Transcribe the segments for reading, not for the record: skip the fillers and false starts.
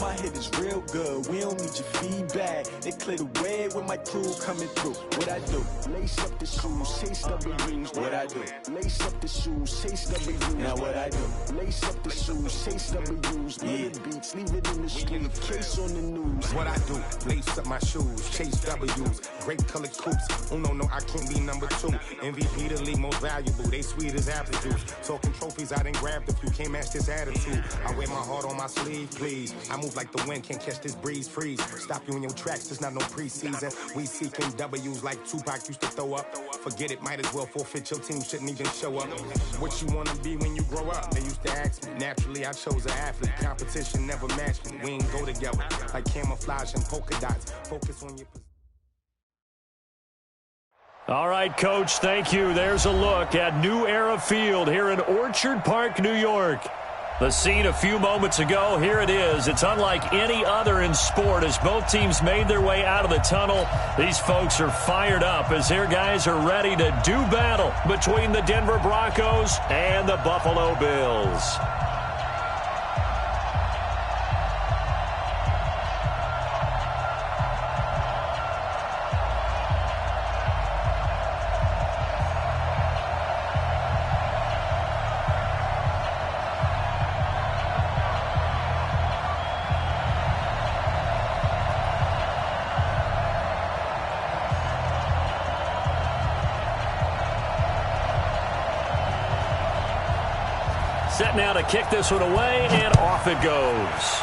my hit is real good. We don't need your feedback. They clear the way with my crew coming through. What I do? Lace up the shoes, chase W's. What I do? Lace up the shoes, chase W's. Now what I do? Lace up the shoes, chase W's. Yeah. Beats, leave it in the street, case on the news. What I do? Lace up my shoes, chase W's. Great colored coops. Oh no, I can't be number 2. MVP the league most valuable. They sweet as apple juice. Talking trophies, I done grabbed a few. Can't match this attitude. I wear my heart on my sleeve, please. I move like the wind, can't catch this breeze, freeze. Stop you in your tracks, there's not no preseason. We seeking W's like Tupac used to throw up. Forget it, might as well forfeit. Your team shouldn't even show up. What you wanna be when you grow up? They used to ask me. Naturally, I chose an athlete. Competition never matched me. We ain't go together like camouflage and polka dots. Focus on your position. All right, Coach, thank you. There's a look at New Era Field here in Orchard Park, New York. The scene a few moments ago, here it is. It's unlike any other in sport as both teams made their way out of the tunnel. These folks are fired up as their guys are ready to do battle between the Denver Broncos and the Buffalo Bills. Set now to kick this one away, and off it goes.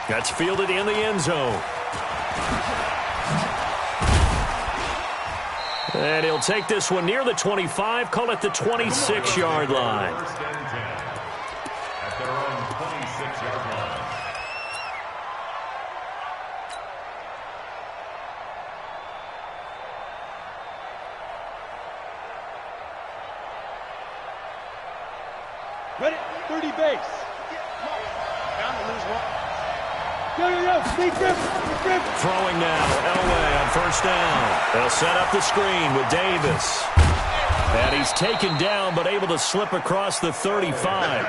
That's fielded in the end zone. And he'll take this one near the 25, call it the 26-yard line. At their own 26-yard line. Ready, 30 base. Down to lose one. Yo, sneak grip. Throwing now, Elway on first down. They'll set up the screen with Davis. And he's taken down, but able to slip across the 35.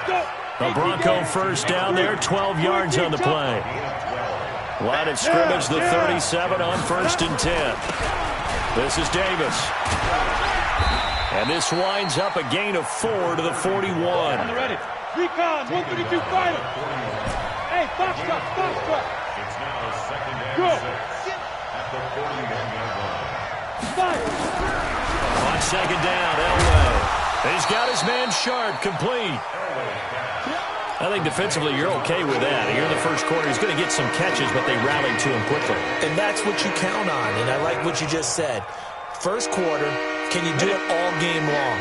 A Bronco first down there, 12 yards on the play. Line of scrimmage, the 37 on 1st and 10. This is Davis. And this winds up a gain of 4 to the 41. Ready. Recon, 132 final. Hey, box truck. It's now 2nd and 6 at the 41-yard line. Fire. On 2nd down, Elway. He's got his man Sharp, complete. I think defensively you're okay with that. Here in the first quarter, he's going to get some catches, but they rallied to him quickly. And that's what you count on, and I like what you just said. First quarter, can you do it all game long?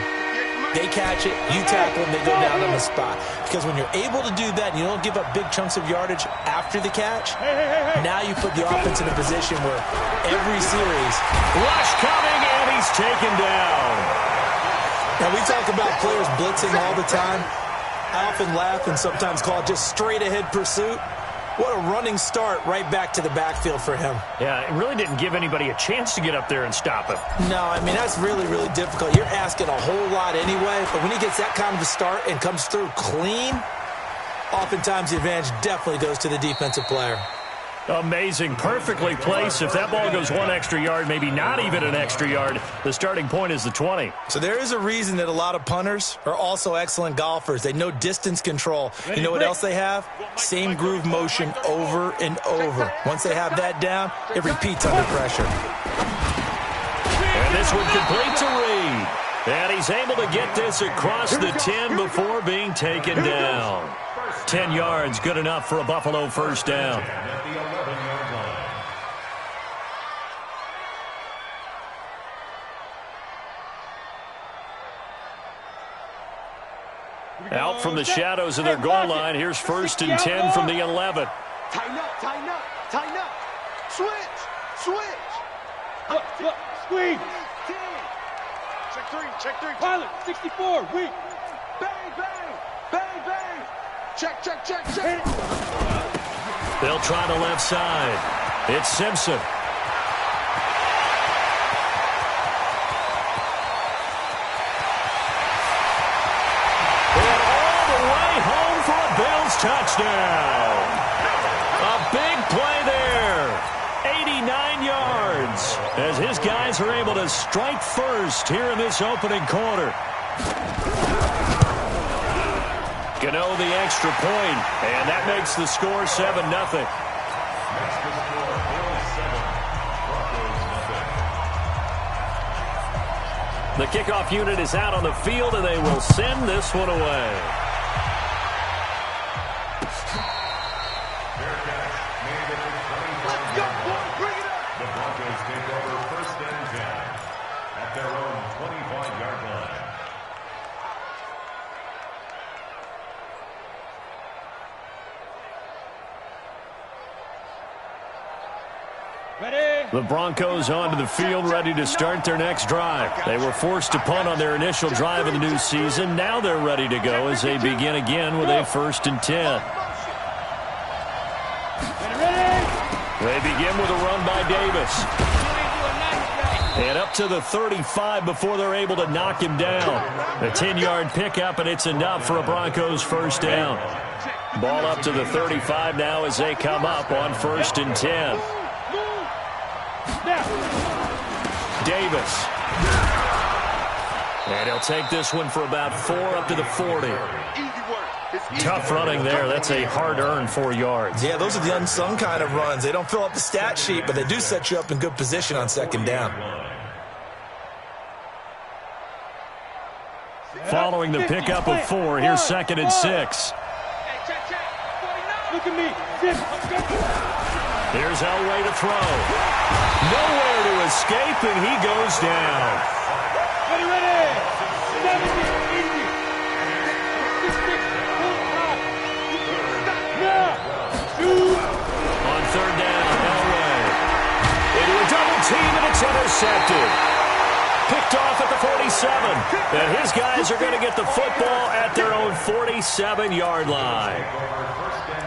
They catch it, you tackle them, they go down on the spot. Because when you're able to do that and you don't give up big chunks of yardage after the catch, now you put the offense in a position where every series... Rush coming, and he's taken down. Now, we talk about players blitzing all the time. I often laugh and sometimes call it just straight-ahead pursuit. What a running start right back to the backfield for him. Yeah, it really didn't give anybody a chance to get up there and stop him. No, I mean, that's really, really difficult. You're asking a whole lot anyway, but when he gets that kind of a start and comes through clean, oftentimes the advantage definitely goes to the defensive player. Amazing. Perfectly placed. If that ball goes 1 extra yard, maybe not even an extra yard, the starting point is the 20. So there is a reason that a lot of punters are also excellent golfers. They know distance control. You know what else they have? Same groove motion over and over. Once they have that down, it repeats under pressure. And this one complete to Reed. And he's able to get this across the 10 before being taken down. 10 yards, good enough for a Buffalo first down. Out from the shadows of their goal line, here's 1st and 10 from the 11. Tighten up. Switch. Look, squeeze. Check three. Pilot, 64, weak. Bang. Check. They'll try the left side. It's Simpson. touchdown. A big play there. 89 yards as his guys are able to strike first here in this opening quarter. Gano the extra point, and that makes the score 7-0. The kickoff unit is out on the field, and they will send this one away. The Broncos take over 1st and 10 at their own 25-yard line. The Broncos onto the field, ready to start their next drive. They were forced to punt on their initial drive of the new season. Now they're ready to go as they begin again with a 1st and 10. They begin with a run by Davis. And up to the 35 before they're able to knock him down. A 10-yard pickup, and it's enough for a Broncos 1st down. Ball up to the 35 now as they come up on 1st and 10. Davis. And he'll take this one for about 4 up to the 40. Tough running there. That's a hard-earned 4 yards. Yeah, those are the unsung kind of runs. They don't fill up the stat sheet, but they do set you up in good position on 2nd down. Following the pickup of 4, here's 2nd and 6. Look at me. Here's Elway to throw. Nowhere to escape, and he goes down. Ready. 70, 80. On 3rd down, Elway. Into a double team, and it's intercepted. Picked off at the 47. And his guys are going to get the football at their own 47-yard line.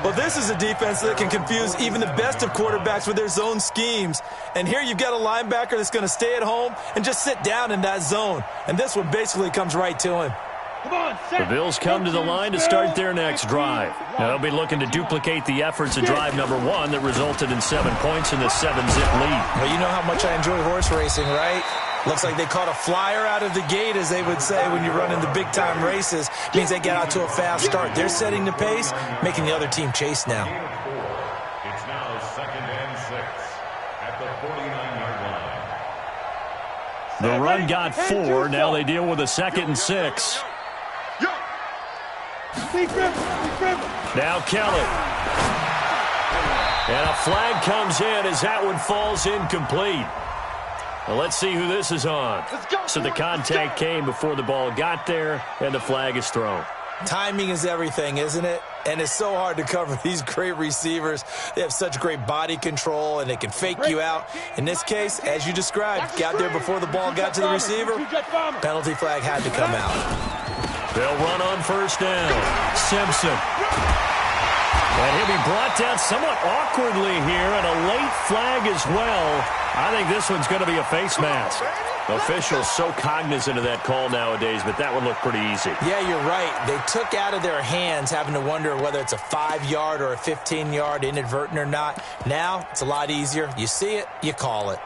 Well, this is a defense that can confuse even the best of quarterbacks with their zone schemes. And here you've got a linebacker that's going to stay at home and just sit down in that zone. And this one basically comes right to him. The Bills come to the line to start their next drive. Now they'll be looking to duplicate the efforts of drive number 1 that resulted in 7 points in the 7-zip lead. Well, you know how much I enjoy horse racing, right? Looks like they caught a flyer out of the gate, as they would say when you run in the big-time races. Means they get out to a fast start. They're setting the pace, making the other team chase now. It's now 2nd and 6 at the 49-yard line. The run got 4. Now they deal with a 2nd and 6. Now Kelly. And a flag comes in as that one falls incomplete. Well, let's see who this is on. So the contact came before the ball got there, and the flag is thrown. Timing is everything, isn't it? And it's so hard to cover these great receivers. They have such great body control, and they can fake you out. In this case, as you described, got there before the ball got to the receiver. Penalty flag had to come out. They'll run on 1st down. Simpson. And he'll be brought down somewhat awkwardly here, and a late flag as well. I think this one's going to be a face mask. Officials so cognizant of that call nowadays, but that one looked pretty easy. Yeah, you're right. They took out of their hands having to wonder whether it's a 5-yard or a 15-yard inadvertent or not. Now, it's a lot easier. You see it, you call it.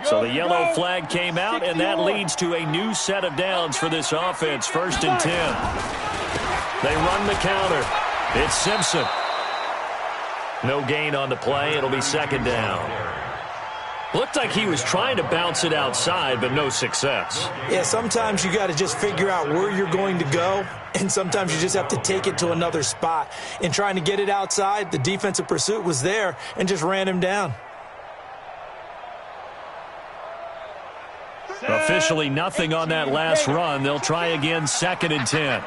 So the yellow flag came out, and that leads to a new set of downs for this offense. 1st and 10. They run the counter. It's Simpson. No gain on the play. It'll be 2nd down. Looked like he was trying to bounce it outside, but no success. Yeah, sometimes you got to just figure out where you're going to go, and sometimes you just have to take it to another spot. In trying to get it outside, the defensive pursuit was there and just ran him down. Officially nothing on that last run. They'll try again, 2nd and 10.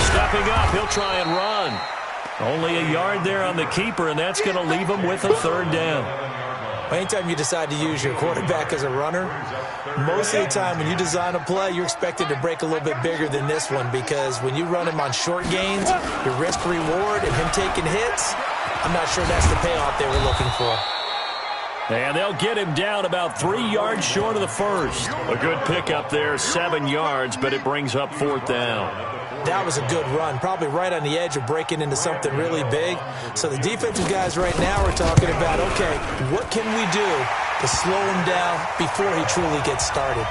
Stepping up, he'll try and run. Only a yard there on the keeper, and that's going to leave him with a 3rd down. Anytime you decide to use your quarterback as a runner, most of the time when you design a play, you're expected to break a little bit bigger than this one, because when you run him on short gains, your risk-reward and him taking hits, I'm not sure that's the payoff they were looking for. And they'll get him down about 3 yards short of the first. A good pickup there, 7 yards, but it brings up 4th down. That was a good run, probably right on the edge of breaking into something really big. So the defensive guys right now are talking about, okay, what can we do to slow him down before he truly gets started?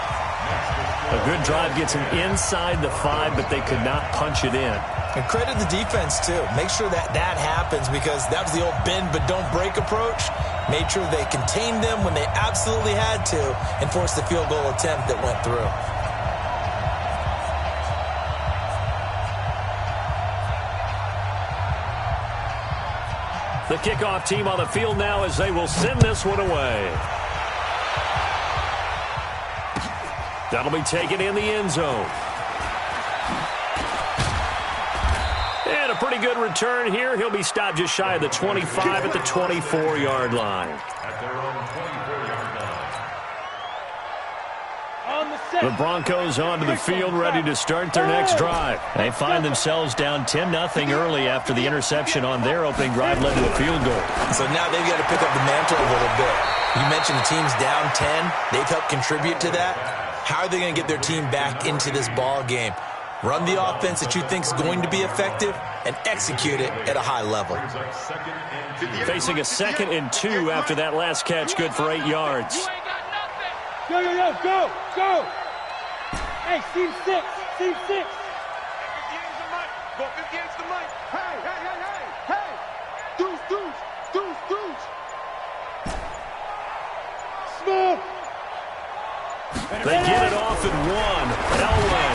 A good drive gets him inside the 5, but they could not punch it in. And credit the defense, too. Make sure that happens, because that was the old bend but don't break approach. Made sure they contained them when they absolutely had to and forced the field goal attempt that went through. The kickoff team on the field now as they will send this one away. That'll be taken in the end zone. And a pretty good return here. He'll be stopped just shy of the 25 at the 24-yard line. At their own 24-yard line. The Broncos onto the field, ready to start their next drive. They find themselves down 10-0 early after the interception on their opening drive led to a field goal. So now they've got to pick up the mantle a little bit. You mentioned the team's down 10. They've helped contribute to that. How are they going to get their team back into this ball game? Run the offense that you think is going to be effective and execute it at a high level. Facing a 2nd and 2 after that last catch, good for 8 yards. Go, go, go, go, go! Hey, team 6, team 6! Go 58's the mic! Hey, hey, hey, hey, hey! Deuce, deuce, deuce, deuce! Smoke! They get it off in 1. Elway.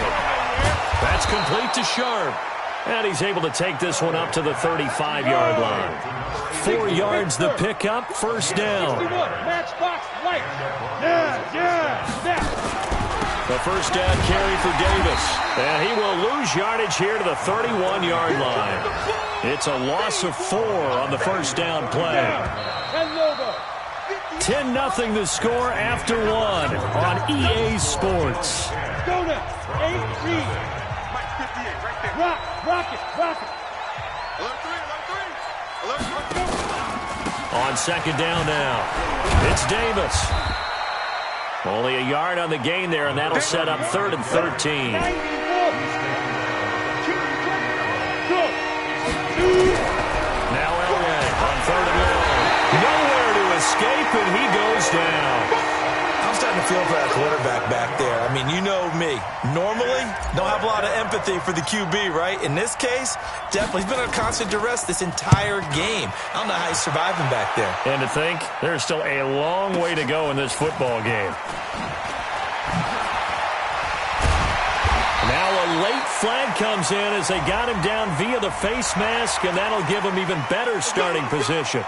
That's complete to Sharp. And he's able to take this one up to the 35-yard line. 4 yards the pickup, 1st down. Matchbox light! Yeah, yeah! The 1st down carry for Davis. And he will lose yardage here to the 31-yard line. It's a loss of 4 on the 1st down play. 10-0 the score after 1 on EA Sports. Go now! 8-3. Rock, rock it, rock it. Alert 3, alert 3. On 2nd down now, it's Davis. Only a yard on the gain there, and that'll set up 3rd and 13. Now Elway on 3rd and long. Nowhere to escape, and he goes down. I'm starting to feel for that quarterback back there. I mean, you know me. Normally, don't have a lot of empathy for the QB, right? In this case, definitely. He's been under constant duress this entire game. I don't know how he's surviving back there. And to think, there's still a long way to go in this football game. Now a late flag comes in as they got him down via the face mask, and that'll give him even better starting position.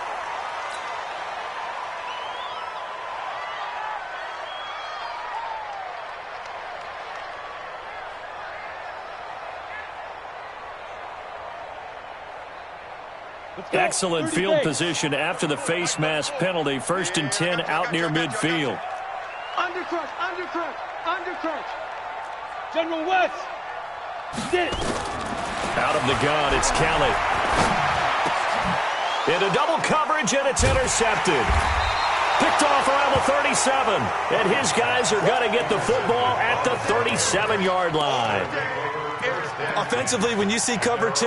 Excellent field position after the face mask penalty. 1st and 10 out near midfield. Undercrunch, undercrunch, undercrunch. General West. Did it. Out of the gun, it's Kelly. Into double coverage, and it's intercepted. Picked off around the 37. And his guys are going to get the football at the 37-yard line. Offensively, when you see cover 2,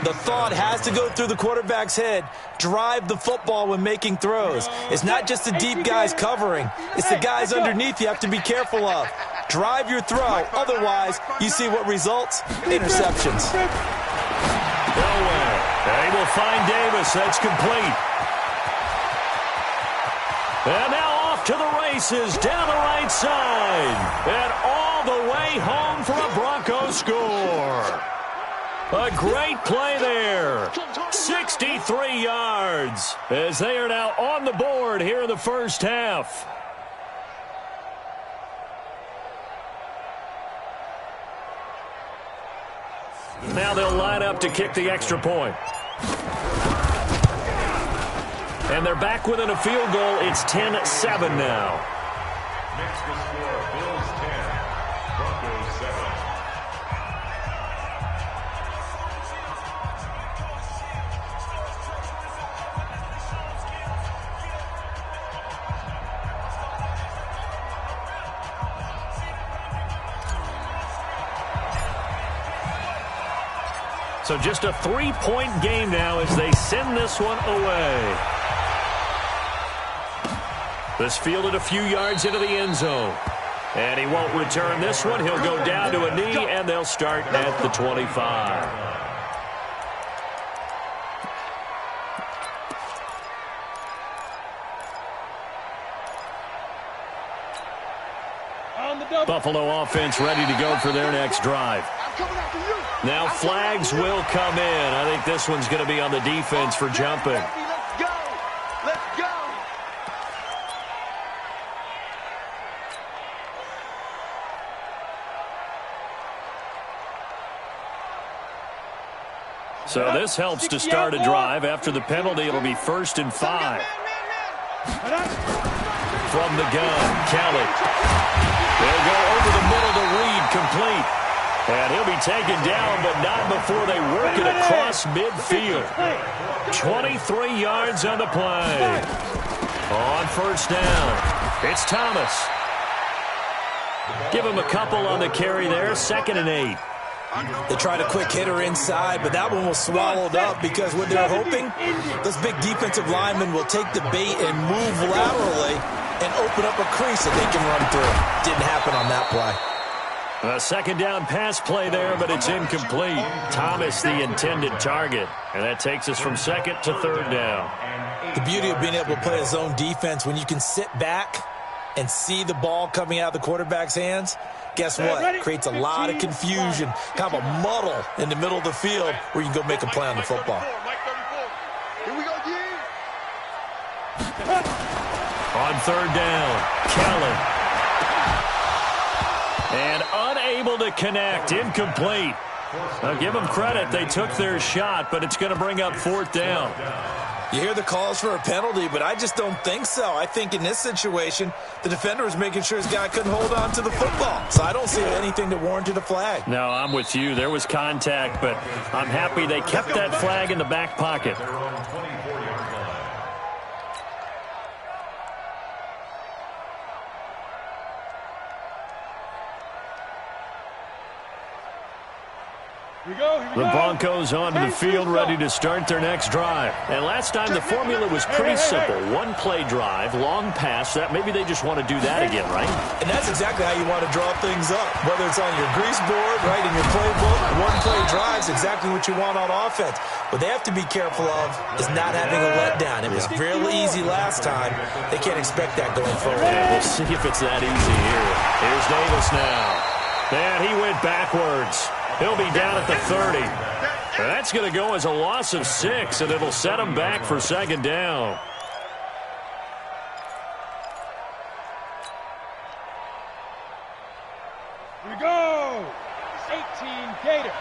the thought has to go through the quarterback's head. Drive the football when making throws. It's not just the deep guys covering. It's the guys underneath you have to be careful of. Drive your throw. Otherwise, you see what results? Interceptions. Elway. They will find Davis. That's complete. And now off to the races down the right side. And all the way home for a Broncos score. A great play there. 63 yards as they are now on the board here in the first half. Now they'll line up to kick the extra point. And they're back within a field goal. It's 10-7 now. Next to score, Bills 10, Broncos 7. So just a 3-point game now as they send this one away. This fielded a few yards into the end zone. And he won't return this one. He'll go down to a knee, and they'll start at the 25. Buffalo offense ready to go for their next drive. Now flags will come in. I think this one's going to be on the defense for jumping. Let's go. Let's go. So this helps to start a drive. After the penalty, it'll be 1st and 5. From the gun, Kelly. They'll go over the middle to Reed, complete. And he'll be taken down, but not before they work it across midfield. 23 yards on the play. On 1st down, it's Thomas. Give him a couple on the carry there, 2nd and 8. They tried a quick hitter inside, but that one was swallowed up because what they're hoping, those big defensive linemen will take the bait and move laterally and open up a crease that they can run through. Didn't happen on that play. A 2nd down pass play there, but it's incomplete. Thomas the intended target, and that takes us from 2nd to 3rd down. The beauty of being able to play a zone defense, when you can sit back and see the ball coming out of the quarterback's hands, guess what? Creates a lot of confusion, kind of a muddle in the middle of the field where you can go make a play on the football. Here we go, On 3rd down, Kelly. And unable to connect, incomplete. Now give them credit, they took their shot, but it's going to bring up 4th down. You hear the calls for a penalty, but I just don't think so. I think in this situation, the defender was making sure his guy couldn't hold on to the football. So I don't see anything that warranted a flag. No, I'm with you. There was contact, but I'm happy they kept that flag in the back pocket. The Broncos onto the field ready to start their next drive. And last time the formula was pretty simple. 1-play drive, long pass. That maybe they just want to do that again, right? And that's exactly how you want to draw things up. Whether it's on your grease board, right, in your playbook, 1-play drive's exactly what you want on offense. What they have to be careful of is not having a letdown. It was fairly easy last time. They can't expect that going forward. Yeah, we'll see if it's that easy here. Here's Davis now. And he went backwards. He'll be down at the 30. That's going to go as a loss of 6, and it'll set him back for 2nd down. Here we go. 18 Gator.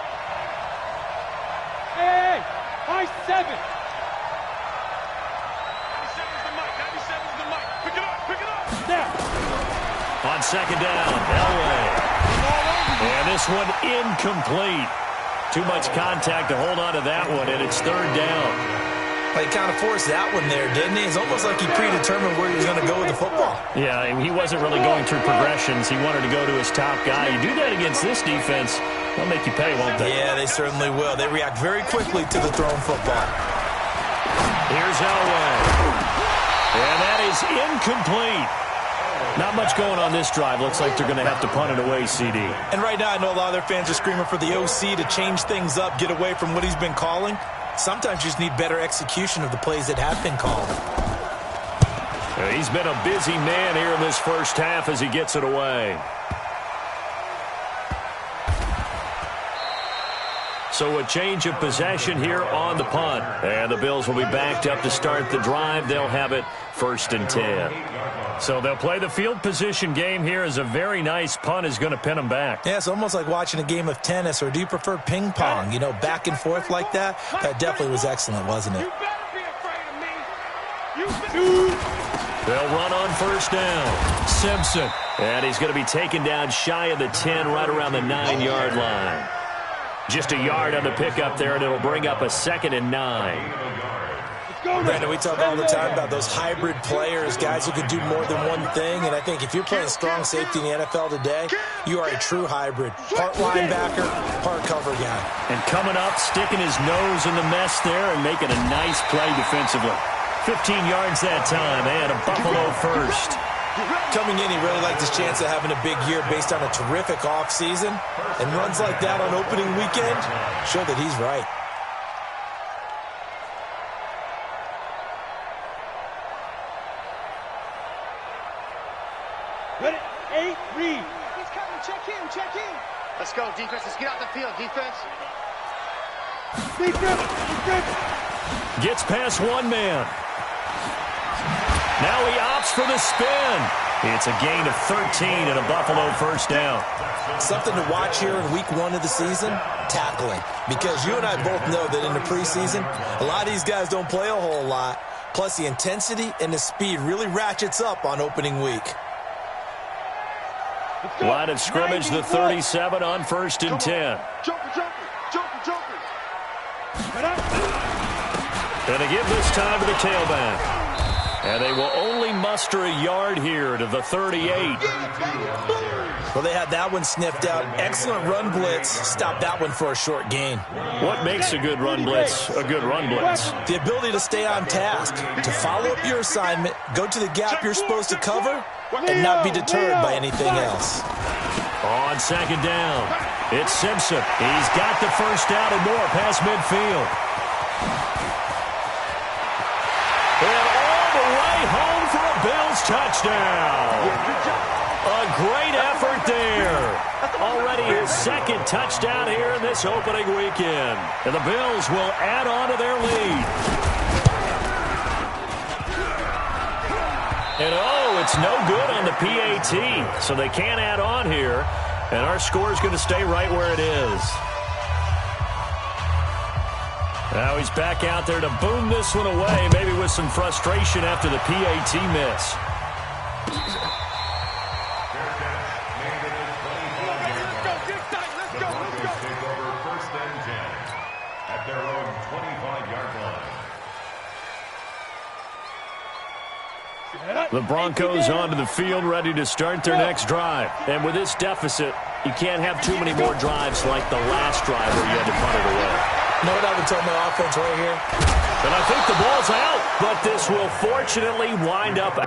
Hey, high 7. 97's the mic. 97's the mic. Pick it up. Pick it up. Now. On 2nd down, Elway. And this one incomplete. Too much contact to hold on to that one, and it's 3rd down. He kind of forced that one there, didn't he? It's almost like he predetermined where he was going to go with the football. Yeah, he wasn't really going through progressions. He wanted to go to his top guy. You do that against this defense, they'll make you pay, won't they? Yeah, they certainly will. They react very quickly to the thrown football. Here's Elway. And that is incomplete. Not much going on this drive. Looks like they're going to have to punt it away, CD. And right now, I know a lot of their fans are screaming for the OC to change things up, get away from what he's been calling. Sometimes you just need better execution of the plays that have been called. He's been a busy man here in this first half as he gets it away. So a change of possession here on the punt. And the Bills will be backed up to start the drive. They'll have it 1st and 10. So they'll play the field position game here as a very nice punt is going to pin them back. Yeah, it's almost like watching a game of tennis, or do you prefer ping pong? You know, back and forth like that? That definitely was excellent, wasn't it? You better be afraid of me. They'll run on 1st down. Simpson. And he's going to be taken down shy of the 10, right around the 9-yard line. Just a yard on the pickup there, and it'll bring up a 2nd and 9. Brandon, we talk all the time about those hybrid players, guys who can do more than one thing, and I think if you're playing strong safety in the NFL today, you are a true hybrid. Part linebacker, part cover guy. And coming up, sticking his nose in the mess there and making a nice play defensively. 15 yards that time, and a Buffalo first. Coming in, he really liked his chance of having a big year based on a terrific offseason, and runs like that on opening weekend show that he's right. Ready? 8, read. He's coming. Check in. Check in. Let's go, defense. Let's get out the field, defense. Defense. Gets past one man. Now he opts for the spin. It's a gain of 13 and a Buffalo first down. Something to watch here in week 1 of the season, tackling. Because you and I both know that in the preseason, a lot of these guys don't play a whole lot. Plus, the intensity and the speed really ratchets up on opening week. Line of scrimmage, the 37 on 1st and 10. Joker. And they give this time to the tailback. And they will only muster a yard here to the 38. Well, they had that one sniffed out. Excellent run blitz. Stop that one for a short gain. What makes a good run blitz a good run blitz? The ability to stay on task, to follow up your assignment, go to the gap you're supposed to cover, and not be deterred by anything else. On 2nd down, it's Simpson. He's got the first down and more past midfield. And all the way home for a Bills touchdown. A great effort there. Already his 2nd touchdown here in this opening weekend. And the Bills will add on to their lead. And it's no good on the PAT, so they can't add on here. And our score is going to stay right where it is. Now he's back out there to boom this one away, maybe with some frustration after the PAT miss. The Broncos onto the field, ready to start their next drive. And with this deficit, you can't have too many more drives like the last drive where you had to punt it away. You know what I would tell my offense right here? And I think the ball's out, but this will fortunately wind up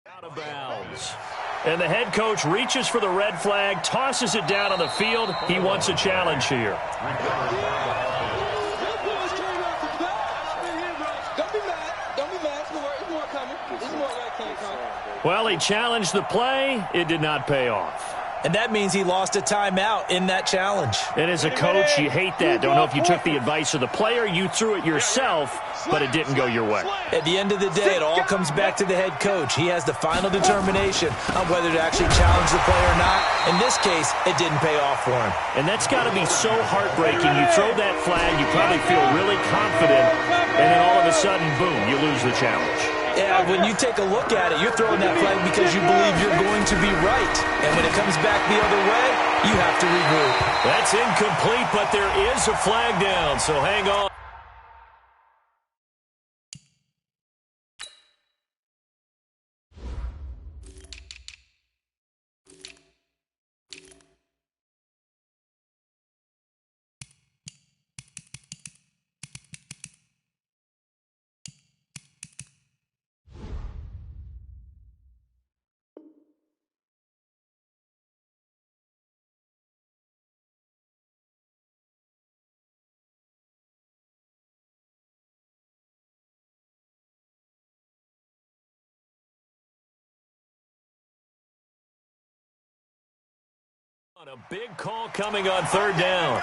out of bounds. And the head coach reaches for the red flag, tosses it down on the field. He wants a challenge here. Well, he challenged the play. It did not pay off. And that means he lost a timeout in that challenge. And as a coach, you hate that. Don't know if you took the advice of the player, you threw it yourself, but it didn't go your way. At the end of the day, it all comes back to the head coach. He has the final determination on whether to actually challenge the player or not. In this case, it didn't pay off for him. And that's got to be so heartbreaking. You throw that flag, you probably feel really confident, and then all of a sudden, boom, you lose the challenge. Yeah, when you take a look at it, you're throwing that flag because you believe you're going to be right. And when it comes back the other way, you have to regroup. That's incomplete, but there is a flag down, so hang on. A big call coming on 3rd down.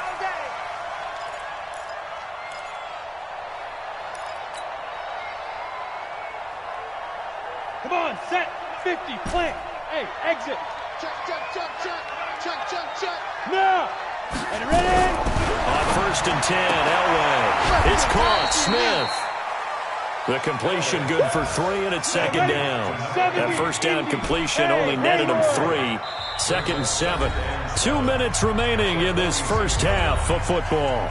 Come on, set, 50, plant. Hey, exit. Check. Now. And ready. On 1st and 10, Elway. It's caught. Smith. The completion good for 3, and it's second down. That first down completion only netted him 3. Second and 7. 2 minutes remaining in this first half of football.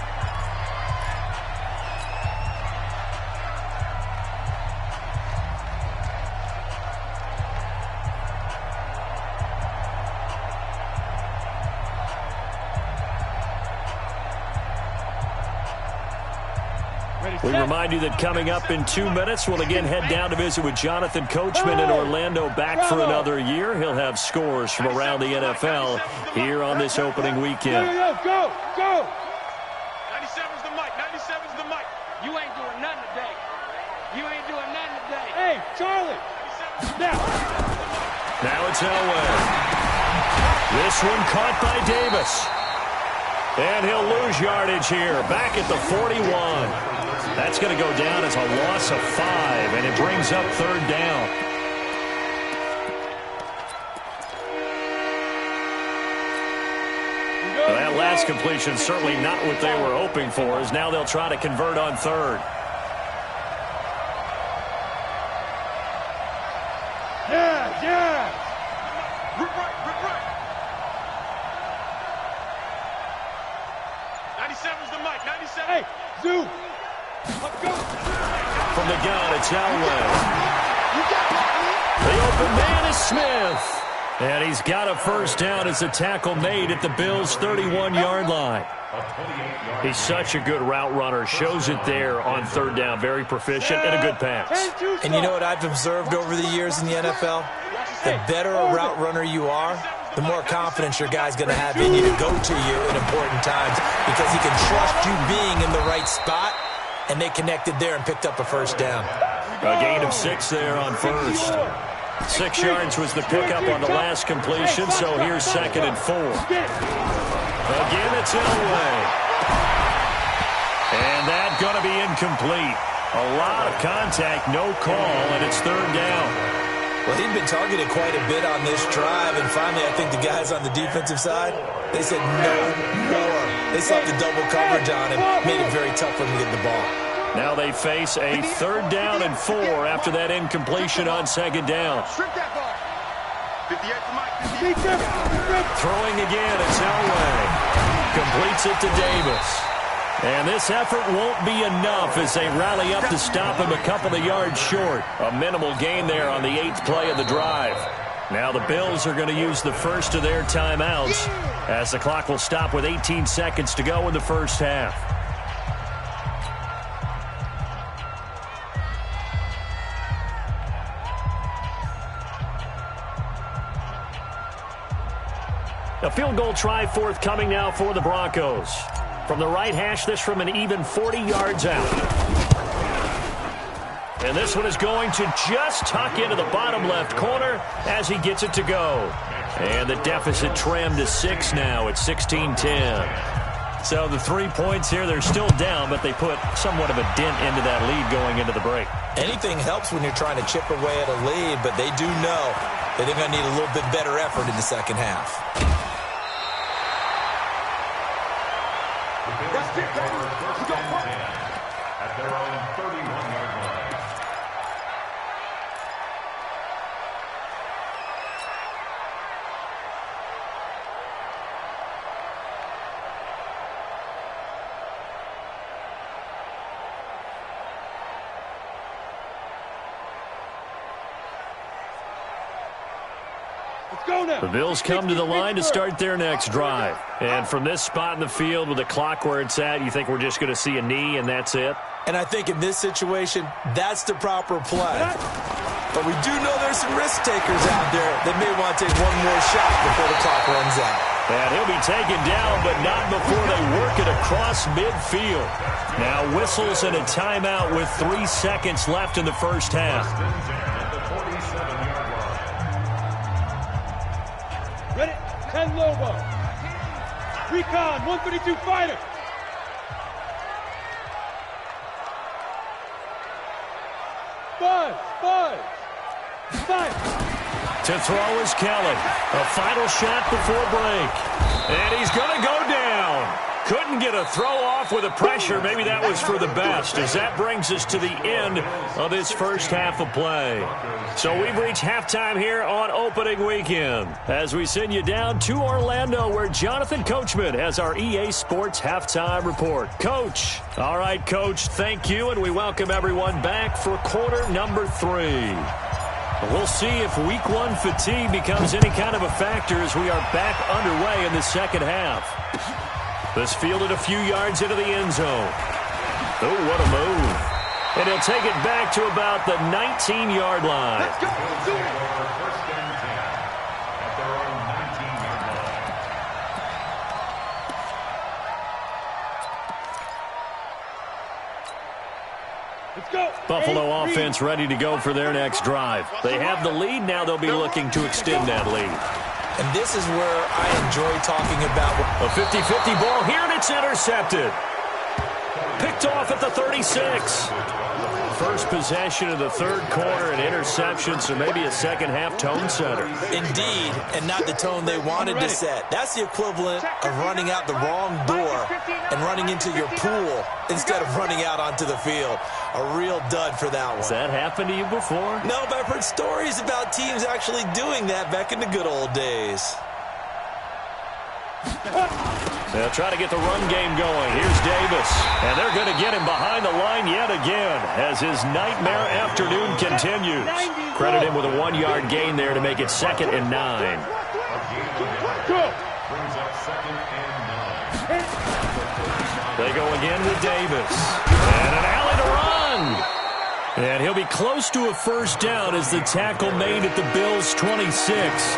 We remind you that coming up in 2 minutes, we'll again head down to visit with Jonathan Coachman in Orlando, back for another year. He'll have scores from around the NFL here on this opening weekend. Go! 97's the mic. 97's the mic. You ain't doing nothing today. You ain't doing nothing today. Hey, Charlie. Now it's Elway. This one caught by Davis. And he'll lose yardage here, back at the 41. That's going to go down as a loss of 5, and it brings up third down. Well, that last completion certainly not what they were hoping for, as now they'll try to convert on third. Yeah! Rip right. 97's the mic. 97. Hey, Zoo. Let's go. From the gun, it's Elway. The open man is Smith. And he's got a first down as a tackle made at the Bills' 31-yard line. He's such a good route runner. Shows it there on third down. Very proficient and a good pass. And you know what I've observed over the years in the NFL? The better a route runner you are, the more confidence your guy's going to have in you to go to you in important times, because he can trust you being in the right spot, and they connected there and picked up a first down. A gain of 6 there on first. 6 yards was the pickup on the last completion, so here's second and 4. Again, it's Elway. And that's going to be incomplete. A lot of contact, no call, and it's third down. Well, he'd been targeted quite a bit on this drive, and finally I think the guys on the defensive side, they said no more. They slapped the double coverage on him, made it very tough for him to get the ball. Now they face a third down and 4 after that incompletion on second down. Throwing again, it's Elway. Completes it to Davis. And this effort won't be enough as they rally up to stop him a couple of yards short. A minimal gain there on the 8th play of the drive. Now the Bills are going to use the first of their timeouts as the clock will stop with 18 seconds to go in the first half. A field goal try forthcoming now for the Broncos. From the right hash, this from an even 40 yards out. And this one is going to just tuck into the bottom left corner as he gets it to go. And the deficit trimmed to 6 now at 16-10. So the 3 points here, they're still down, but they put somewhat of a dent into that lead going into the break. Anything helps when you're trying to chip away at a lead, but they do know that they're going to need a little bit better effort in the second half. At their own 31-yard line. The Bills come to the line to start their next drive. And from this spot in the field with the clock where it's at, you think we're just going to see a knee and that's it? And I think in this situation, that's the proper play. But we do know there's some risk takers out there that may want to take one more shot before the clock runs out. And he'll be taken down, but not before they work it across midfield. Now whistles and a timeout with 3 seconds left in the first half. Ready? 10 Lobo. Recon, 132 fighter. Buzz. To throw is Kelly. A final shot before break. And he's going to go down. Couldn't get a throw off with the pressure. Maybe that was for the best, as that brings us to the end of this first half of play. So we've reached halftime here on opening weekend as we send you down to Orlando, where Jonathan Coachman has our EA Sports halftime report. Coach. All right, Coach, thank you, and we welcome everyone back for quarter number 3. We'll see if week 1 fatigue becomes any kind of a factor as we are back underway in the second half. This fielded a few yards into the end zone. Oh, what a move. And he'll take it back to about the 19-yard line. Let's go. Do it. First and 10 at their own 19-yard line. Let's go. Buffalo offense ready to go for their next drive. They have the lead. Now they'll be looking to extend that lead. And this is where I enjoy talking about A 50-50 ball here, and it's intercepted. Picked off at the 36. First possession of the third quarter, an interception, so maybe a second-half tone setter. Indeed, and not the tone they wanted to set. That's the equivalent of running out the wrong door and running into your pool instead of running out onto the field. A real dud for that one. Has that happened to you before? No, but I've heard stories about teams actually doing that back in the good old days. They'll try to get the run game going. Here's Davis. And they're going to get him behind the line yet again as his nightmare afternoon continues. Credit him with a 1-yard gain there to make it 2nd and 9. Brings up 2nd and 9. They go again with Davis. And an alley to run. And he'll be close to a first down as the tackle made at the Bills' 26.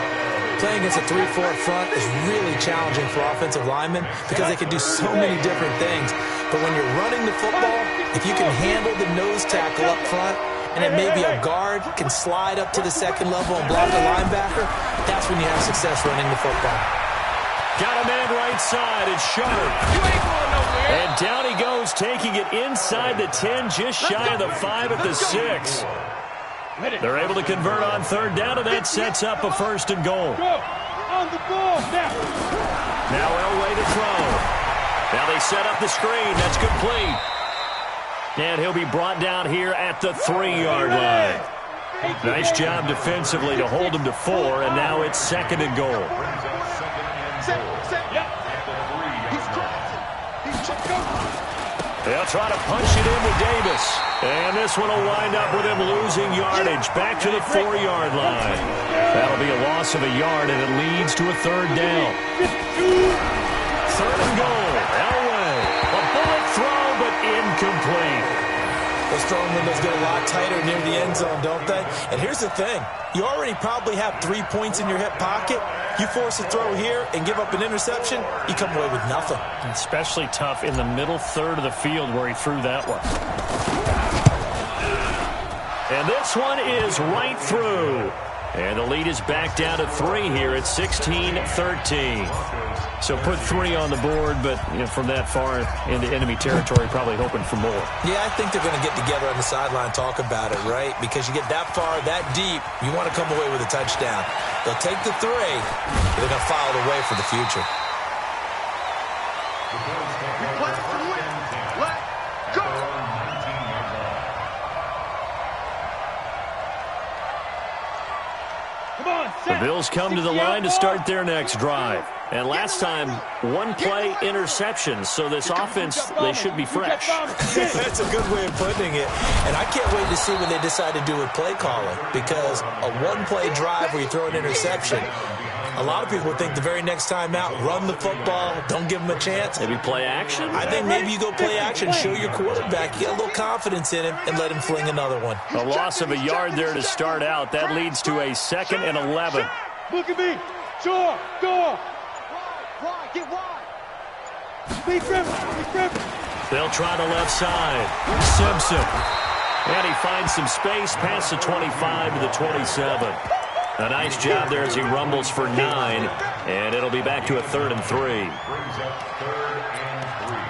Playing against a 3-4 front is really challenging for offensive linemen because they can do so many different things. But when you're running the football, if you can handle the nose tackle up front, and then maybe a guard can slide up to the second level and block the linebacker, that's when you have success running the football. Got a man right side. It's Shutter. And down he goes, taking it inside the 10, just shy of the 5 at the 6. They're able to convert on third down, and that sets up a 1st and goal. Go. On the ball. Now Elway to throw. Now they set up the screen. That's complete. And he'll be brought down here at the 3-yard line. Nice job defensively to hold him to 4, and now it's 2nd and goal. They'll try to punch it in with Davis. And this one will wind up with him losing yardage back to the 4-yard line. That'll be a loss of a yard, and it leads to a 3rd down. 3rd and goal. Elway. A bullet throw, but incomplete. Those throwing windows get a lot tighter near the end zone, don't they? And here's the thing. You already probably have 3 points in your hip pocket. You force a throw here and give up an interception, you come away with nothing. Especially tough in the middle third of the field where he threw that one. And this one is right through. And the lead is back down to 3 here at 16-13. So put 3 on the board, but from that far into enemy territory, probably hoping for more. Yeah, I think they're going to get together on the sideline and talk about it, right? Because you get that far, that deep, you want to come away with a touchdown. They'll take the 3, but they're going to file it away for the future. The Bills come to the line to start their next drive. And last time, 1-play interception. So this offense, they should be fresh. That's a good way of putting it. And I can't wait to see what they decide to do with play calling. Because a 1-play drive where you throw an interception, a lot of people would think the very next time out, run the football, don't give them a chance. Maybe play action? I think maybe you go play action, show your quarterback, get a little confidence in him, and let him fling another one. A loss of a yard there to start out. That leads to a 2nd and 11. Look at me. Sure. Go. Wide. Get wide. Be driven. They'll try the left side. Simpson. And he finds some space past the 25 to the 27. A nice job there as he rumbles for 9, and it'll be back to a 3rd and 3. Brings up 3rd and 3.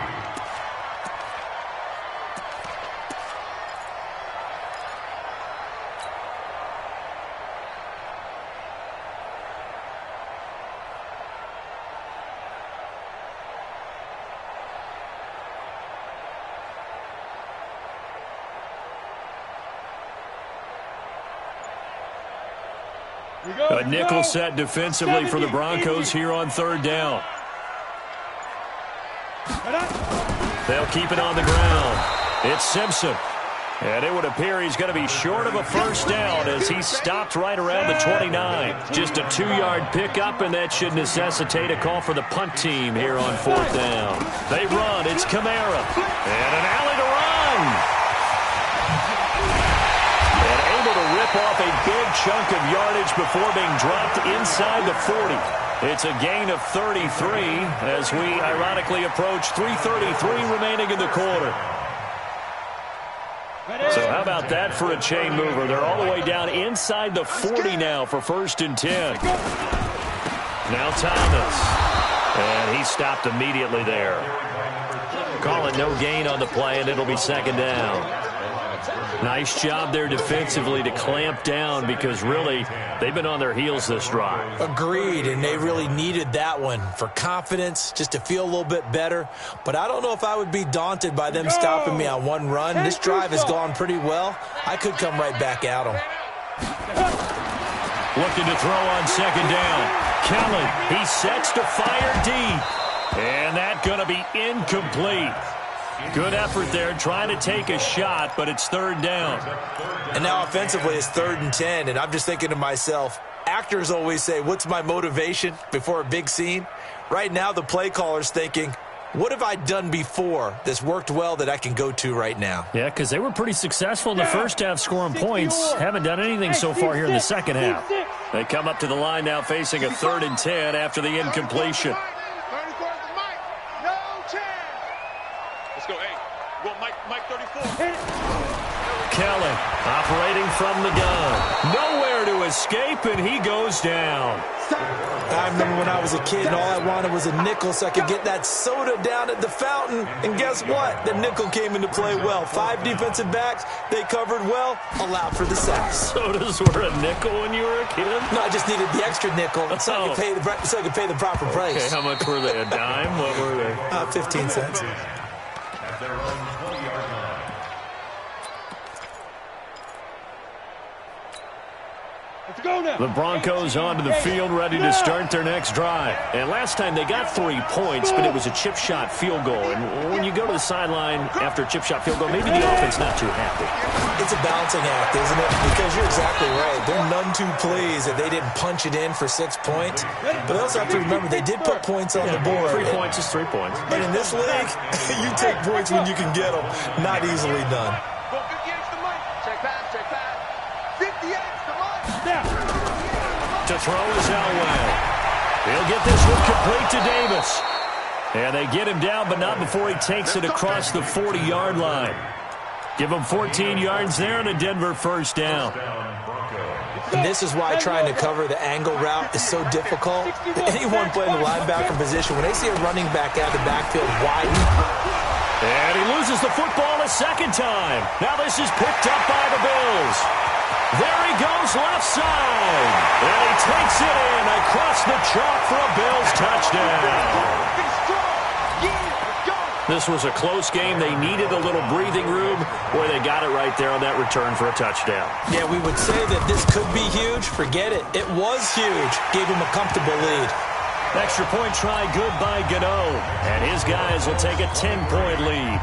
A nickel set defensively for the Broncos here on third down. They'll keep it on the ground. It's Simpson. And it would appear he's going to be short of a first down as he stopped right around the 29. Just a 2-yard pickup, and that should necessitate a call for the punt team here on fourth down. They run. It's Kamara. And an alley to run. And able to rip off a big chunk of yardage before being dropped inside the 40. It's a gain of 33 as we ironically approach 3:33 remaining in the quarter. So how about that for a chain mover? They're all the way down inside the 40 now for 1st and 10. Now Thomas. And he stopped immediately there. Call it no gain on the play, and it'll be 2nd down. Nice job there defensively to clamp down because really they've been on their heels this drive. Agreed, and they really needed that one for confidence, just to feel a little bit better. But I don't know if I would be daunted by them stopping me on one run. This drive has gone pretty well. I could come right back at them. Looking to throw on 2nd down. Kelly, he sets to fire deep. And that's going to be incomplete. Good effort there, trying to take a shot, but it's 3rd down. And now offensively it's 3rd and 10, and I'm just thinking to myself, actors always say, what's my motivation before a big scene? Right now the play caller's thinking, what have I done before that's worked well that I can go to right now? Yeah, because they were pretty successful in the first half scoring points. Haven't done anything so far here in the second half. They come up to the line now facing a 3rd and 10 after the incompletion. Kelly operating from the gun. Nowhere to escape, and he goes down. I remember when I was a kid and all I wanted was a nickel so I could get that soda down at the fountain. And guess what? The nickel came into play well. 5 defensive backs, they covered well, allowed for the sacks. Sodas were a nickel when you were a kid? No, I just needed the extra nickel so I could pay the proper price. Okay, how much were they? A dime? What were they? 15 cents. At their own 20-yard line. The Broncos onto the field, ready to start their next drive. And last time they got 3 points, but it was a chip shot field goal. And when you go to the sideline after a chip shot field goal, maybe the offense not too happy. It's a balancing act, isn't it? Because you're exactly right. They're none too pleased that they didn't punch it in for 6 points. But they also have to remember they did put points on the board. 3 points is 3 points. And in this league, you take points when you can get them. Not easily done. To throw is Elway. He'll get this one complete to Davis. And they get him down, but not before he takes it across the 40-yard line. Give him 14 yards there and a Denver first down. And this is why trying to cover the angle route is so difficult. Anyone playing the linebacker position, when they see a running back out of the backfield widen. And he loses the football a second time. Now this is picked up by the Bills. There he goes left side. And he takes it in across the chalk for a Bills touchdown. This was a close game. They needed a little breathing room where they got it right there on that return for a touchdown. Yeah, we would say that this could be huge. Forget it. It was huge. Gave him a comfortable lead. Extra point try good by Gano. And his guys will take a 10-point lead.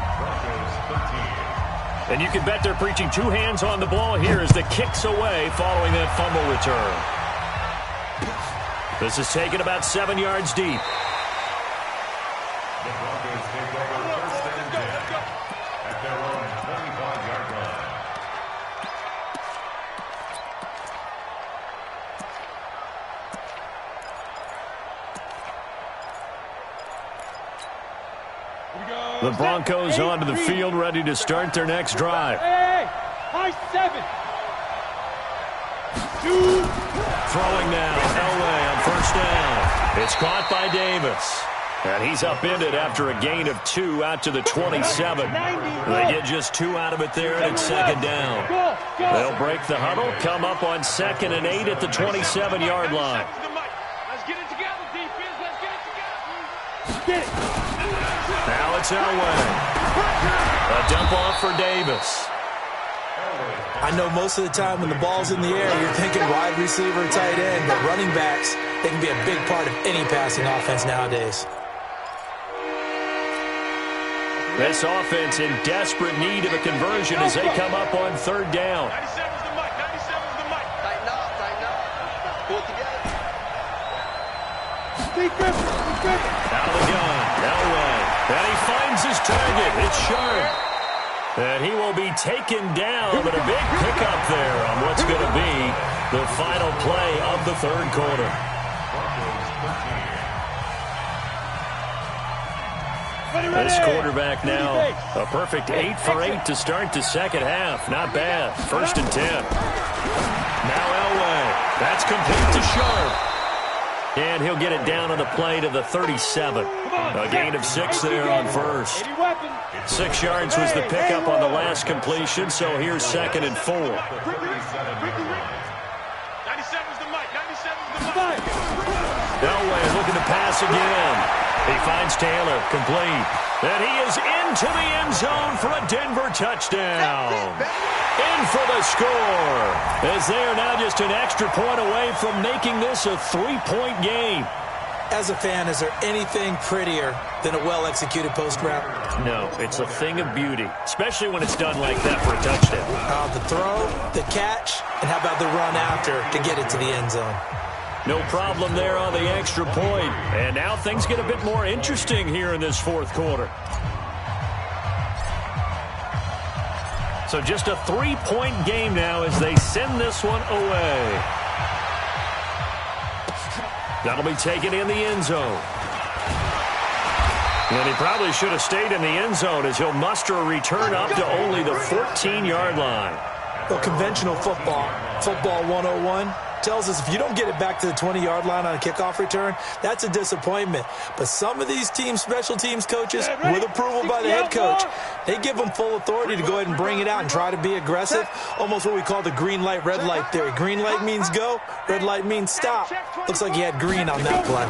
And you can bet they're preaching 2 hands on the ball here as the kick's away following that fumble return. This is taken about 7 yards deep. The Broncos take over 1st and 10 at their own 25-yard line. The Broncos onto the field, ready to start their next drive. High 7. Throwing now, Elway on first down. It's caught by Davis. And he's upended after a gain of 2 out to the 27. They get just 2 out of it there, and it's 2nd down. They'll break the huddle, come up on 2nd and 8 at the 27-yard line. Let's get it together, defense. Let's get it together. Get it. Now it's Elway. A dump off for Davis. I know most of the time when the ball's in the air, you're thinking wide receiver, tight end, but running backs, they can be a big part of any passing offense nowadays. This offense in desperate need of a conversion as they come up on third down. 97's the mic. 97's the mic. Tighten up, tighten up. Pull it together. Out of the gun. Elway. And he finds his target. It's Sharp. And he will be taken down, but a big pickup there on what's going to be the final play of the third quarter. This quarterback now, a perfect 8 for 8 to start the second half. Not bad. 1st and 10. Now Elway. That's complete to Sharp. And he'll get it down on the play to the 37. A gain of 6 there on first. 6 yards was the pickup on the last completion, so here's 2nd and 4. 97's the mic. 97's the mic. Elway looking to pass again. He finds Taylor, complete. And he is into the end zone for a Denver touchdown. In for the score, as they are now just an extra point away from making this a 3-point game. As a fan, is there anything prettier than a well-executed post route? No, it's a thing of beauty, especially when it's done like that for a touchdown. The throw, the catch, and how about the run after to get it to the end zone? No problem there on the extra point. And now things get a bit more interesting here in this fourth quarter. So just a 3-point game now as they send this one away. That'll be taken in the end zone. And he probably should have stayed in the end zone as he'll muster a return up to only the 14-yard line. Well, conventional football 101, tells us if you don't get it back to the 20-yard line on a kickoff return, that's a disappointment. But some of these special teams coaches, with approval by the head coach, they give them full authority to go ahead and bring it out and try to be aggressive, almost what we call the green light, red light theory. Green light means go, red light means stop. Looks like he had green on that play.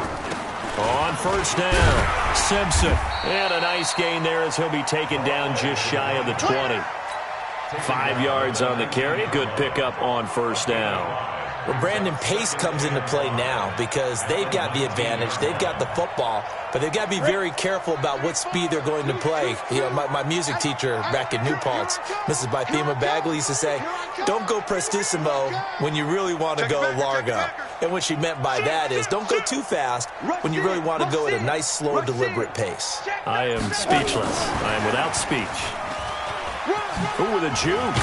On first down, Simpson. And a nice gain there as he'll be taken down just shy of the 20. 5 yards on the carry. Good pickup on first down. Well, Brandon, pace comes into play now because they've got the advantage. They've got the football, but they've got to be very careful about what speed they're going to play. You know, my music teacher back in New Paltz, Mrs. Bythema Bagley, used to say, don't go prestissimo when you really want to go largo. And what she meant by that is don't go too fast when you really want to go at a nice, slow, deliberate pace. I am speechless. I am without speech. Ooh, with a juke.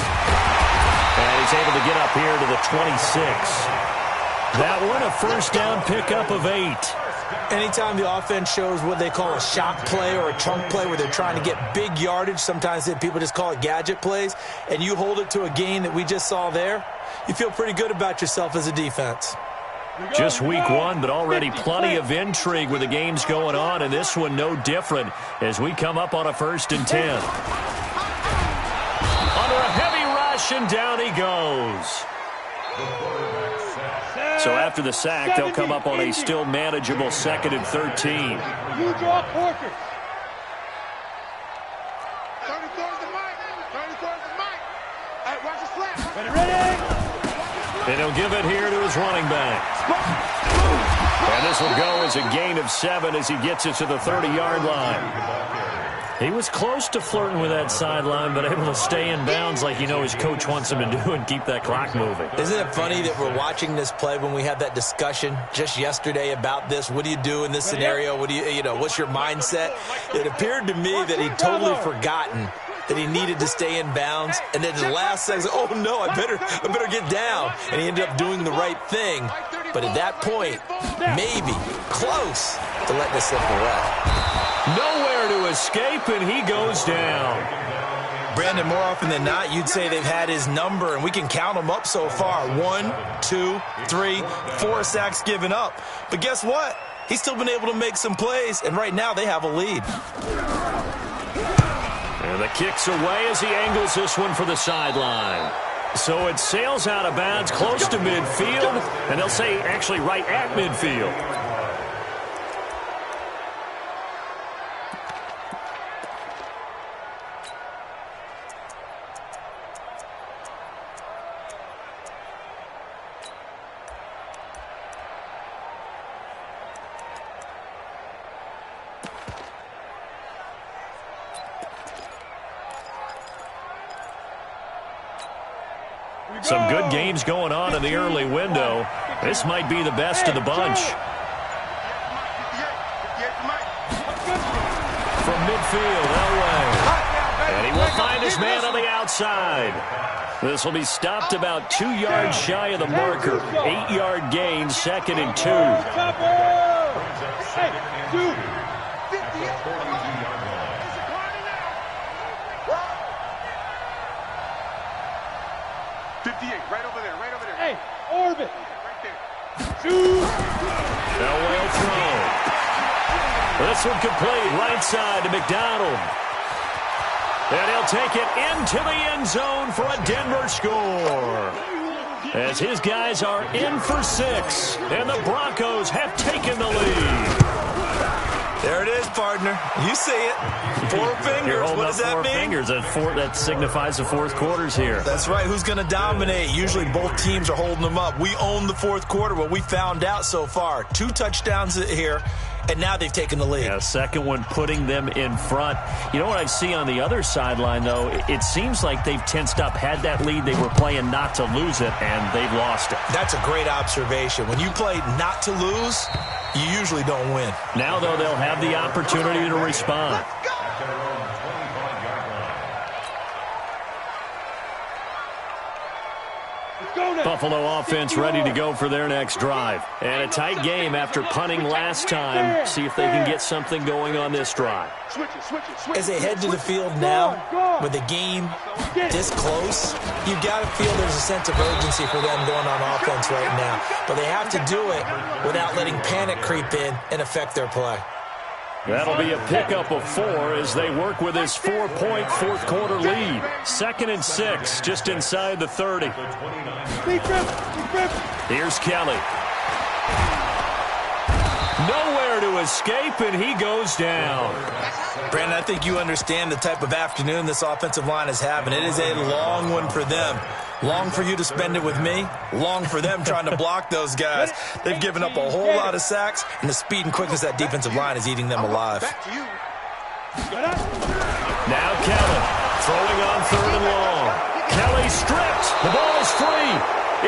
And he's able to get up here to the 26. That one, a first down pickup of 8. Anytime the offense shows what they call a shot play or a chunk play where they're trying to get big yardage, sometimes people just call it gadget plays, and you hold it to a gain that we just saw there, you feel pretty good about yourself as a defense. Just week 1, but already plenty of intrigue with the games going on, and this one no different as we come up on a 1st and 10. Under a heavy rush, and down he goes. So after the sack, they'll come up on a still manageable 2nd and 13. You draw Corker. 34's the mic. 34's the mic. Hey, watch the slap. Ready? And he'll give it here to his running back. And this will go as a gain of 7 as he gets it to the 30-yard line. He was close to flirting with that sideline, but able to stay in bounds like his coach wants him to do and keep that clock moving. Isn't it funny that we're watching this play when we had that discussion just yesterday about this? What do you do in this scenario? What do what's your mindset? It appeared to me that he'd totally forgotten that he needed to stay in bounds, and then the last second, oh no, I better get down. And he ended up doing the right thing. But at that point, maybe close to letting it slip away. Nowhere to escape, and he goes down. Brandon, more often than not, you'd say they've had his number, and we can count them up so far. 1, 2, 3, 4 sacks given up. But guess what? He's still been able to make some plays, and right now they have a lead. And the kick's away as he angles this one for the sideline. So it sails out of bounds close to midfield, and they'll say actually right at midfield. Some good games going on in the early window. This might be the best of the bunch. From midfield, Elway. And he will find his man on the outside. This will be stopped about 2 yards shy of the marker. 8-yard gain, 2nd and 2. Hey, 58, right over there, right over there. Hey, orbit. Right there. Shoot. Elway will throw. This one complete, right side to McDonald. And he'll take it into the end zone for a Denver score. As his guys are in for 6, and the Broncos have taken the lead. There it is, partner. You see it. 4 fingers. What does that mean? 4 fingers. That signifies the fourth quarter's here. That's right. Who's going to dominate? Usually both teams are holding them up. We own the fourth quarter. What we found out so far, 2 touchdowns here, and now they've taken the lead. Yeah, second one putting them in front. You know what I see on the other sideline, though? It seems like they've tensed up, had that lead. They were playing not to lose it, and they've lost it. That's a great observation. When you play not to lose, you usually don't win. Now, though, they'll have the opportunity to respond. Buffalo offense ready to go for their next drive. And a tight game after punting last time. See if they can get something going on this drive. As they head to the field now, with the game this close, you've got to feel there's a sense of urgency for them going on offense right now. But they have to do it without letting panic creep in and affect their play. That'll be a pickup of 4 as they work with this 4-point fourth quarter lead. 2nd and 6, just inside the 30. Here's Kelly. Nowhere to escape, and he goes down. Brandon, I think you understand the type of afternoon this offensive line is having. It is a long one for them. Long for you to spend it with me. Long for them trying to block those guys. They've given up a whole lot of sacks, and the speed and quickness of that defensive line is eating them alive. Now Kelly throwing on 3rd and long. Kelly stripped. The ball is free.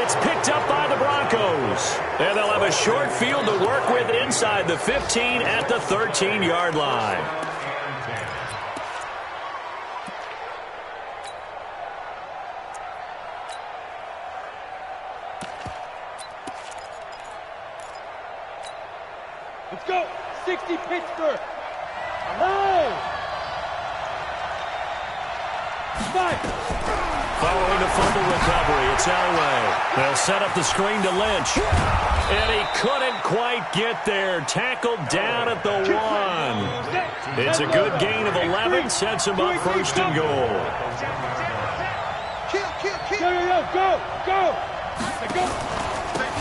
It's picked up by the Broncos. And they'll have a short field to work with inside the 15 at the 13-yard line. Let's go. 60 Pittsburgh. Hello. 5. Following the fumble recovery, it's Elway. They'll set up the screen to Lynch. And he couldn't quite get there. Tackled down at the 1. It's a good gain of 11. Sets him up 1st and goal. Go.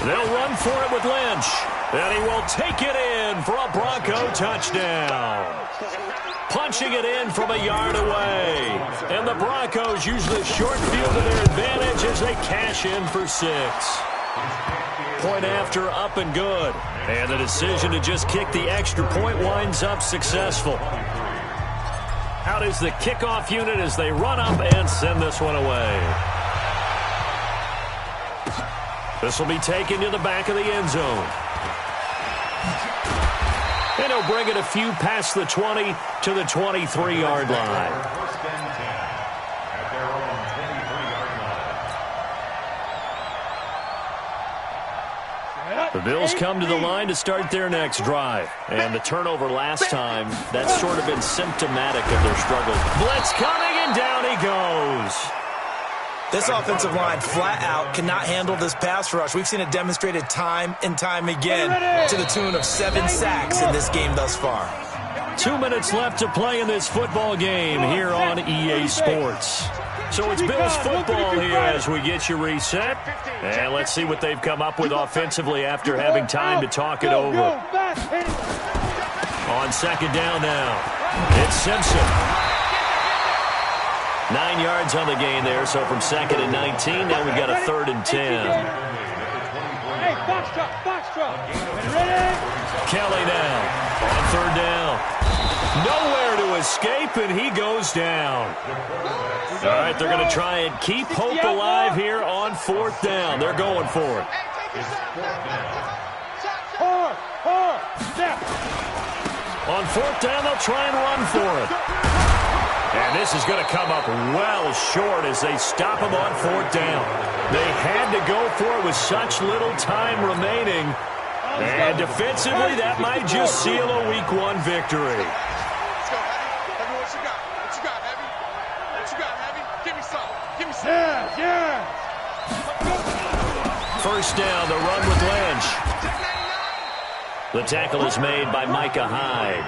They'll run for it with Lynch. And he will take it in for a Bronco touchdown. Punching it in from a yard away. And the Broncos use the short field to their advantage as they cash in for 6. Point after, up and good. And the decision to just kick the extra point winds up successful. Out is the kickoff unit as they run up and send this one away. This will be taken to the back of the end zone. And he'll bring it a few past the 20 to the 23-yard line. The Bills come to the line to start their next drive. And the turnover last time, that's sort of been symptomatic of their struggles. Blitz coming, and down he goes. This offensive line flat out cannot handle this pass rush. We've seen it demonstrated time and time again to the tune of 7 sacks in this game thus far. 2 minutes left to play in this football game here on EA Sports. So it's Bills football here as we get you reset. And let's see what they've come up with offensively after having time to talk it over. On 2nd down now, it's Simpson. 9 yards on the gain there, so from 2nd and 19, now we've got a 3rd and 10. Hey, box drop. Ready? Kelly now on 3rd down. Nowhere to escape, and he goes down. All right, they're going to try and keep hope alive here on 4th down. They're going for it. On 4th down, they'll try and run for it. And this is going to come up well short as they stop him on 4th down. They had to go for it with such little time remaining. And defensively, that might just seal a Week 1 victory. Let's go, Heavy. What you got? What you got, Heavy? What you got, Heavy? Give me some. Give me some. Yeah. 1st down, the run with Lynch. The tackle is made by Micah Hyde.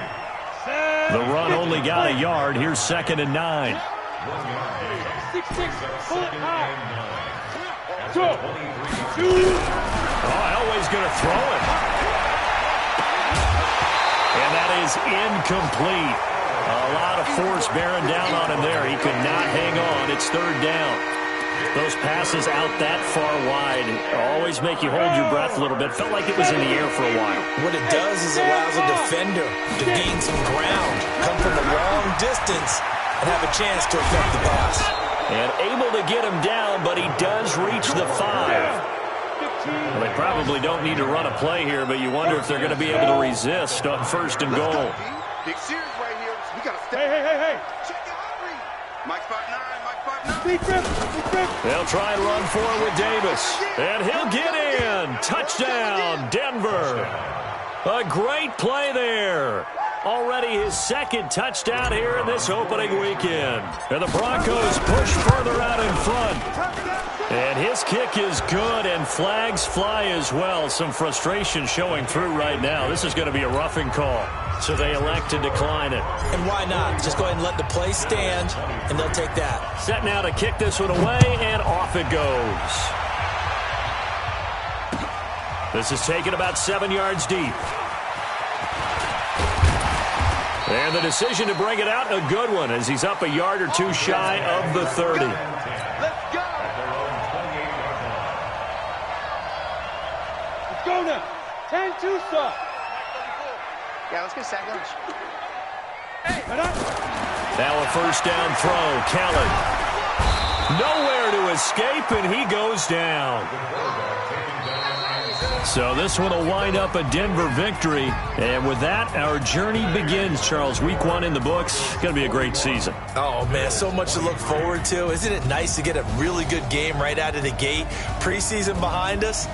The run only got a yard. Here's 2nd and 9. 6-6. Pull it high. Elway's going to throw it. And that is incomplete. A lot of force bearing down on him there. He could not hang on. It's 3rd down. Those passes out that far wide always make you hold your breath a little bit. Felt like it was in the air for a while. What it does is allows a defender to gain some ground, come from a long distance, and have a chance to affect the pass. And able to get him down, but he does reach the 5. Well, they probably don't need to run a play here, but you wonder if they're going to be able to resist on 1st and goal. Big series right here. We got to step. Hey. Check your hurry. Mike 5'9", Mike 5'9". Big grip. They'll try and run for it with Davis. And he'll get in. Touchdown, Denver. A great play there. Already his 2nd touchdown here in this opening weekend. And the Broncos push further out in front. And his kick is good, and flags fly as well. Some frustration showing through right now. This is going to be a roughing call. So they elect to decline it. And why not? Just go ahead and let the play stand, and they'll take that. Set now to kick this one away, and off it goes. This is taken about 7 yards deep. And the decision to bring it out, a good one, as he's up a yard or two shy of the 30. Let's go. Let's go now. 10-2, sir. Yeah, let's get sack lunch. Now a 1st down throw. Kelly. Nowhere to escape, and he goes down. So this one will wind up a Denver victory. And with that, our journey begins, Charles. Week 1 in the books. Going to be a great season. Oh, man, so much to look forward to. Isn't it nice to get a really good game right out of the gate? Preseason behind us.